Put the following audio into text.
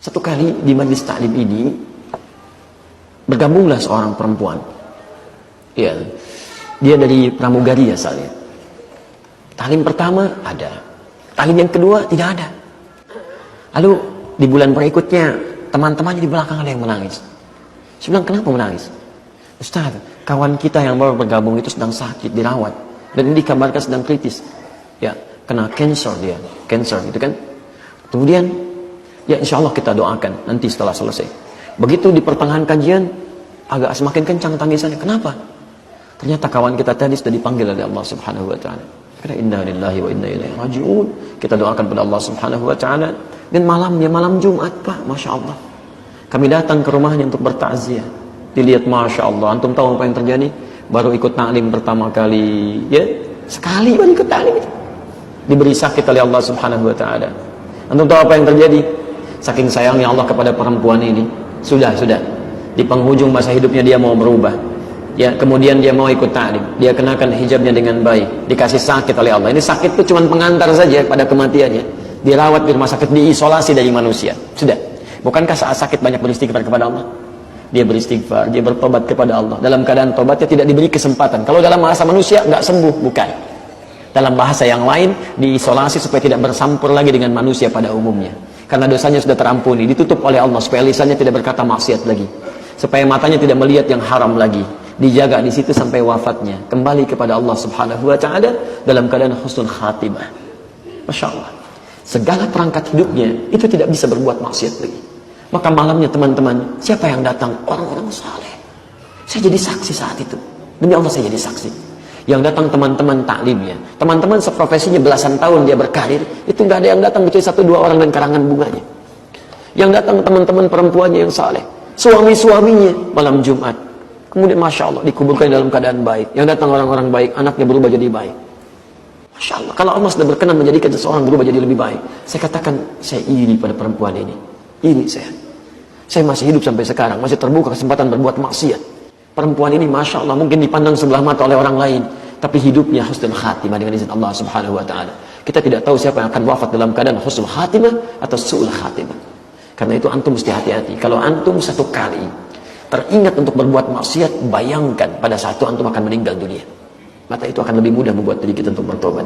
Satu kali di majlis taklim ini bergabunglah seorang perempuan. Ya, dia dari pramugari asalnya. Taklim pertama ada, taklim yang kedua tidak ada. Lalu di bulan berikutnya teman-temannya di belakang ada yang menangis. Saya bilang, kenapa menangis? Ustaz, kawan kita yang baru bergabung itu sedang sakit, dirawat, dan ini dikabarkan sedang kritis. Ya, kena cancer dia, cancer gitu kan. Kemudian, ya insya Allah kita doakan nanti setelah selesai. Begitu di pertengahan kajian, agak semakin kencang tangisannya. Kenapa? Ternyata kawan kita tadi sudah dipanggil oleh Allah Subhanahu Wa Taala. Karena inna lillahi wa inna ilaihi rajiun. Kita doakan pada Allah Subhanahu Wa Taala. Dan malamnya, malam Jumat Pak, Masya Allah, kami datang ke rumahnya untuk bertakziah. Dilihat, Masya Allah, antum tahu apa yang terjadi? Baru ikut taklim pertama kali, ya, sekali baru ikut taklim itu, diberi sakit oleh Allah Subhanahu Wa Taala. Antum tahu apa yang terjadi? Saking sayangnya Allah kepada perempuan ini, sudah di penghujung masa hidupnya dia mau berubah. Ya, kemudian dia mau ikut taklim, dia kenakan hijabnya dengan baik, dikasih sakit oleh Allah. Ini sakit itu cuma pengantar saja pada kematiannya. Dirawat di rumah sakit, diisolasi dari manusia. Sudah. Bukankah saat sakit banyak beristighfar kepada Allah? Dia beristighfar, dia bertobat kepada Allah. Dalam keadaan tobatnya tidak diberi kesempatan. Kalau dalam bahasa manusia nggak sembuh, bukan. Dalam bahasa yang lain, diisolasi supaya tidak bersampur lagi dengan manusia pada umumnya. Karena dosanya sudah terampuni, ditutup oleh Allah supaya lisannya tidak berkata maksiat lagi, supaya matanya tidak melihat yang haram lagi. Dijaga di situ sampai wafatnya, kembali kepada Allah Subhanahu Wa Taala dalam keadaan husnul khatimah. Masya Allah. Segala perangkat hidupnya itu tidak bisa berbuat maksiat lagi. Maka malamnya teman-teman, siapa yang datang? Orang-orang saleh. Saya jadi saksi saat itu. Demi Allah saya jadi saksi. Yang datang teman-teman taklimnya. Teman-teman seprofesinya belasan tahun dia berkarir. Itu nggak ada yang datang kecuali 1-2 orang dan karangan bunganya. Yang datang teman-teman perempuannya yang saleh. Suami-suaminya malam Jumat. Kemudian Masya Allah dikuburkan dalam keadaan baik. Yang datang orang-orang baik, anaknya berubah jadi baik. Masya Allah. Kalau Allah sudah berkenan menjadikan seseorang berubah jadi lebih baik, saya katakan saya iri pada perempuan ini. Ini saya masih hidup sampai sekarang, masih terbuka kesempatan berbuat maksiat. Perempuan ini Masya Allah mungkin dipandang sebelah mata oleh orang lain, tapi hidupnya husnul khatimah dengan izin Allah Subhanahu Wa Taala. Kita tidak tahu siapa yang akan wafat dalam keadaan husnul khatimah atau su'ul khatimah. Karena itu antum mesti hati-hati. Kalau antum satu kali teringat untuk berbuat maksiat, bayangkan pada saat itu antum akan meninggal dunia. Maka itu akan lebih mudah membuat diri kita untuk bertobat.